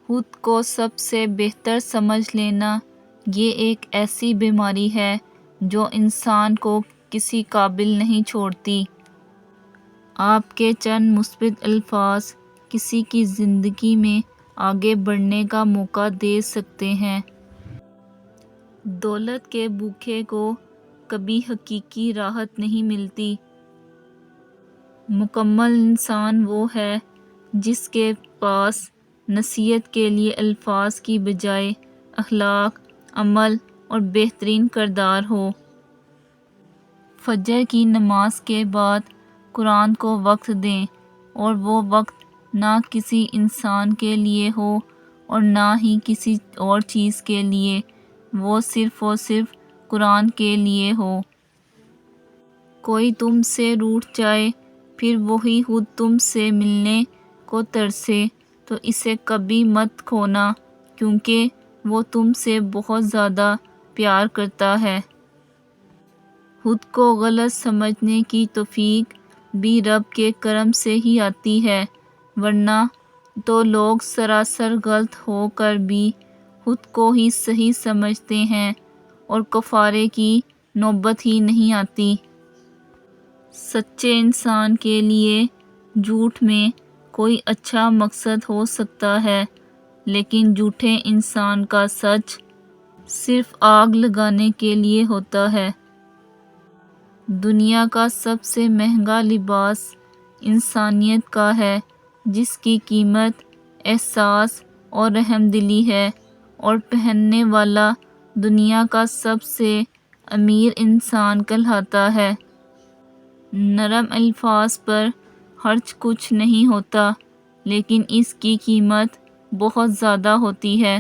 خود کو سب سے بہتر سمجھ لینا یہ ایک ایسی بیماری ہے جو انسان کو کسی قابل نہیں چھوڑتی۔ آپ کے چند مثبت الفاظ کسی کی زندگی میں آگے بڑھنے کا موقع دے سکتے ہیں۔ دولت کے بھوکے کو کبھی حقیقی راحت نہیں ملتی۔ مکمل انسان وہ ہے جس کے پاس نصیحت کے لیے الفاظ کی بجائے اخلاق، عمل اور بہترین کردار ہو۔ فجر کی نماز کے بعد قرآن کو وقت دیں، اور وہ وقت نہ کسی انسان کے لیے ہو اور نہ ہی کسی اور چیز کے لیے، وہ صرف اور صرف قرآن کے لیے ہو۔ کوئی تم سے روٹھ جائے پھر وہی خود تم سے ملنے کو ترسے تو اسے کبھی مت کھونا، کیونکہ وہ تم سے بہت زیادہ پیار کرتا ہے۔ خود کو غلط سمجھنے کی توفیق بھی رب کے کرم سے ہی آتی ہے، ورنہ تو لوگ سراسر غلط ہو کر بھی خود کو ہی صحیح سمجھتے ہیں اور کفارے کی نوبت ہی نہیں آتی۔ سچے انسان کے لیے جھوٹ میں کوئی اچھا مقصد ہو سکتا ہے، لیکن جھوٹے انسان کا سچ صرف آگ لگانے کے لیے ہوتا ہے۔ دنیا کا سب سے مہنگا لباس انسانیت کا ہے، جس کی قیمت احساس اور رحم دلی ہے، اور پہننے والا دنیا کا سب سے امیر انسان کہلاتا ہے۔ نرم الفاظ پر خرچ کچھ نہیں ہوتا، لیکن اس کی قیمت بہت زیادہ ہوتی ہے۔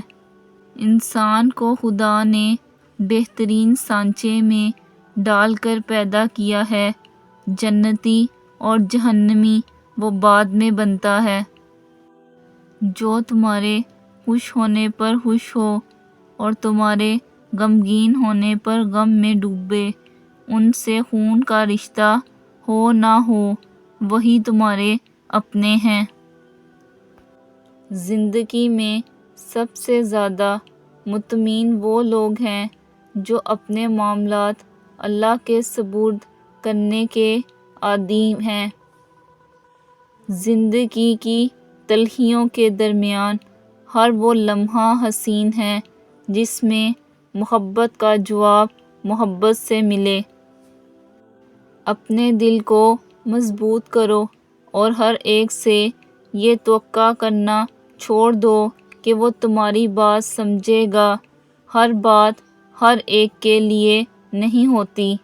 انسان کو خدا نے بہترین سانچے میں ڈال کر پیدا کیا ہے، جنتی اور جہنمی وہ بعد میں بنتا ہے۔ جو تمہارے خوش ہونے پر خوش ہو اور تمہارے غمگین ہونے پر غم میں ڈوبے، ان سے خون کا رشتہ ہو نہ ہو، وہی تمہارے اپنے ہیں۔ زندگی میں سب سے زیادہ مطمئن وہ لوگ ہیں جو اپنے معاملات اللہ کے سپرد کرنے کے عادی ہیں۔ زندگی کی تلخیوں کے درمیان ہر وہ لمحہ حسین ہے جس میں محبت کا جواب محبت سے ملے۔ اپنے دل کو مضبوط کرو اور ہر ایک سے یہ توقع کرنا چھوڑ دو کہ وہ تمہاری بات سمجھے گا۔ ہر بات ہر ایک کے لیے نہیں ہوتی۔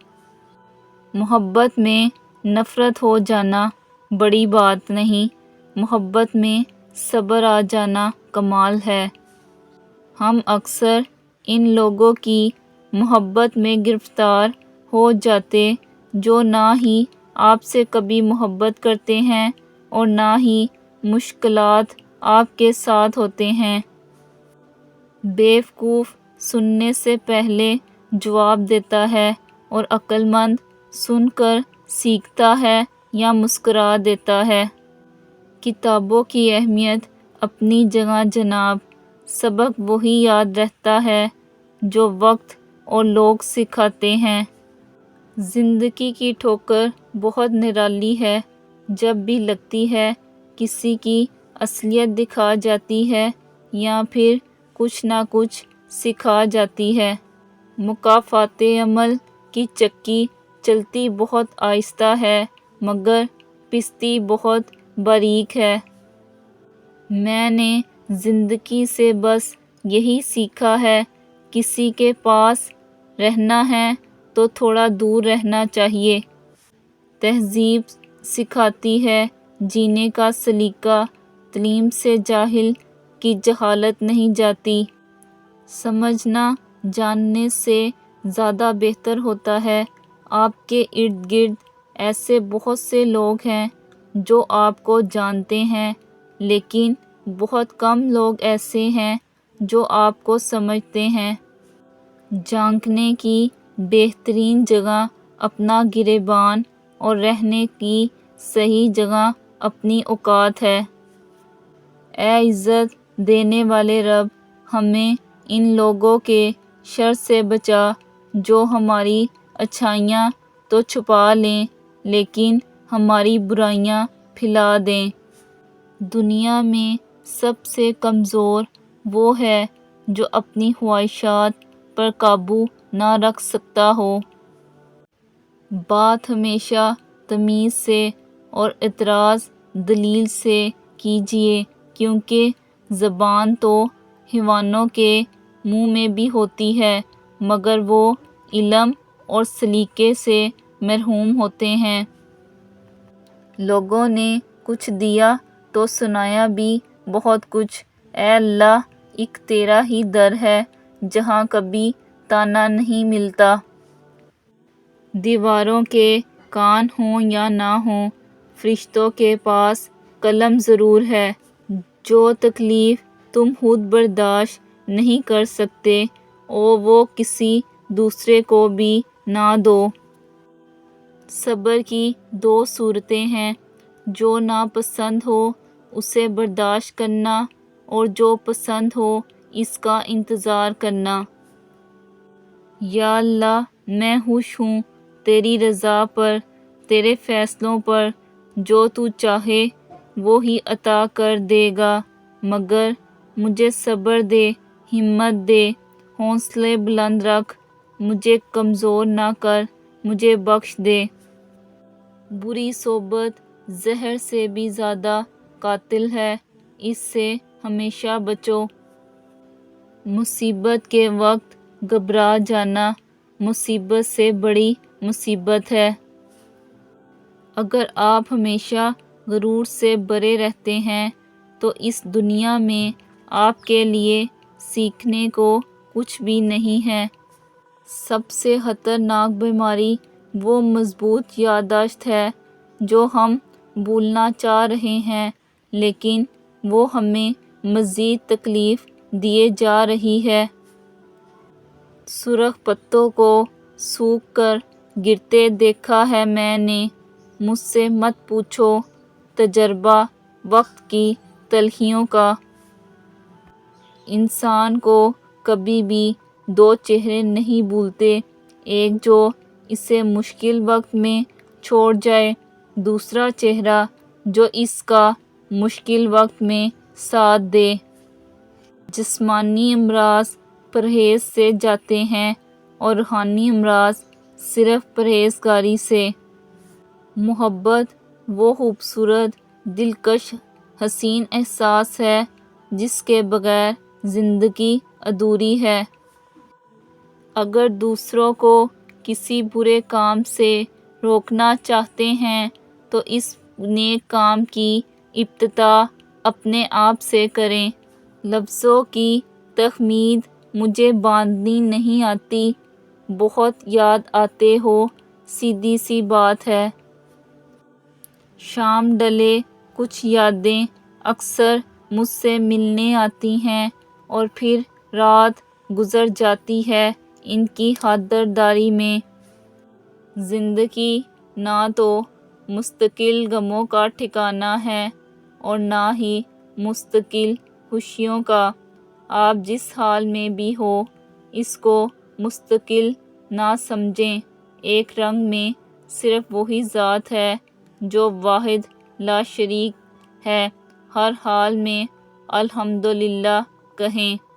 محبت میں نفرت ہو جانا بڑی بات نہیں، محبت میں صبر آ جانا کمال ہے۔ ہم اکثر ان لوگوں کی محبت میں گرفتار ہو جاتے جو نہ ہی آپ سے کبھی محبت کرتے ہیں اور نہ ہی مشکلات آپ کے ساتھ ہوتے ہیں۔ بیوقوف سننے سے پہلے جواب دیتا ہے اور عقل مند سن کر سیکھتا ہے یا مسکرا دیتا ہے۔ کتابوں کی اہمیت اپنی جگہ جناب، سبق وہی یاد رہتا ہے جو وقت اور لوگ سکھاتے ہیں۔ زندگی کی ٹھوکر بہت نرالی ہے، جب بھی لگتی ہے کسی کی اصلیت دکھا جاتی ہے یا پھر کچھ نہ کچھ سکھا جاتی ہے۔ مکافات عمل کی چکی چلتی بہت آہستہ ہے مگر پستی بہت باریک ہے۔ میں نے زندگی سے بس یہی سیکھا ہے، کسی کے پاس رہنا ہے تو تھوڑا دور رہنا چاہیے۔ تہذیب سکھاتی ہے جینے کا سلیقہ، تعلیم سے جاہل کی جہالت نہیں جاتی۔ سمجھنا جاننے سے زیادہ بہتر ہوتا ہے۔ آپ کے ارد گرد ایسے بہت سے لوگ ہیں جو آپ کو جانتے ہیں، لیکن بہت کم لوگ ایسے ہیں جو آپ کو سمجھتے ہیں۔ جھانکنے کی بہترین جگہ اپنا گریبان اور رہنے کی صحیح جگہ اپنی اوقات ہے۔ اے عزت دینے والے رب ہمیں ان لوگوں کے شر سے بچا جو ہماری اچھائیاں تو چھپا لیں لیکن ہماری برائیاں پھیلا دیں۔ دنیا میں سب سے کمزور وہ ہے جو اپنی خواہشات پر قابو نہ رکھ سکتا ہو۔ بات ہمیشہ تمیز سے اور اعتراض دلیل سے کیجیے، کیونکہ زبان تو حیوانوں کے منہ میں بھی ہوتی ہے مگر وہ علم اور سلیقے سے محروم ہوتے ہیں۔ لوگوں نے کچھ دیا تو سنایا بھی بہت کچھ۔ اے اللہ، ایک تیرا ہی در ہے جہاں کبھی طعنہ نہیں ملتا۔ دیواروں کے کان ہوں یا نہ ہوں، فرشتوں کے پاس قلم ضرور ہے۔ جو تکلیف تم خود برداشت نہیں کر سکتے وہ کسی دوسرے کو بھی نہ دو۔ صبر کی دو صورتیں ہیں، جو ناپسند ہو اسے برداشت کرنا اور جو پسند ہو اس کا انتظار کرنا۔ یا اللہ، میں خوش ہوں تیری رضا پر، تیرے فیصلوں پر۔ جو تو چاہے وہی عطا کر دے گا، مگر مجھے صبر دے، ہمت دے، حوصلے بلند رکھ، مجھے کمزور نہ کر، مجھے بخش دے۔ بری صحبت زہر سے بھی زیادہ قاتل ہے، اس سے ہمیشہ بچو۔ مصیبت کے وقت گھبرا جانا مصیبت سے بڑی مصیبت ہے۔ اگر آپ ہمیشہ غرور سے بھرے رہتے ہیں تو اس دنیا میں آپ کے لیے سیکھنے کو کچھ بھی نہیں ہے۔ سب سے خطرناک بیماری وہ مضبوط یادداشت ہے جو ہم بھولنا چاہ رہے ہیں لیکن وہ ہمیں مزید تکلیف دیے جا رہی ہے۔ سرخ پتوں کو سوکھ کر گرتے دیکھا ہے میں نے، مجھ سے مت پوچھو تجربہ وقت کی تلخیوں کا۔ انسان کو کبھی بھی دو چہرے نہیں بھولتے، ایک جو اسے مشکل وقت میں چھوڑ جائے، دوسرا چہرہ جو اس کا مشکل وقت میں ساتھ دے۔ جسمانی امراض پرہیز سے جاتے ہیں اور روحانی امراض صرف پرہیزگاری سے۔ محبت وہ خوبصورت، دلکش، حسین احساس ہے جس کے بغیر زندگی ادھوری ہے۔ اگر دوسروں کو کسی برے کام سے روکنا چاہتے ہیں تو اس نیک کام کی ابتدا اپنے آپ سے کریں۔ لفظوں کی تخمید مجھے باندھنی نہیں آتی، بہت یاد آتے ہو، سیدھی سی بات ہے۔ شام ڈھلے کچھ یادیں اکثر مجھ سے ملنے آتی ہیں اور پھر رات گزر جاتی ہے ان کی خاطرداری میں۔ زندگی نہ تو مستقل غموں کا ٹھکانہ ہے اور نہ ہی مستقل خوشیوں کا۔ آپ جس حال میں بھی ہو اس کو مستقل نہ سمجھیں۔ ایک رنگ میں صرف وہی ذات ہے جو واحد لا شریک ہے، ہر حال میں الحمدللہ کہیں۔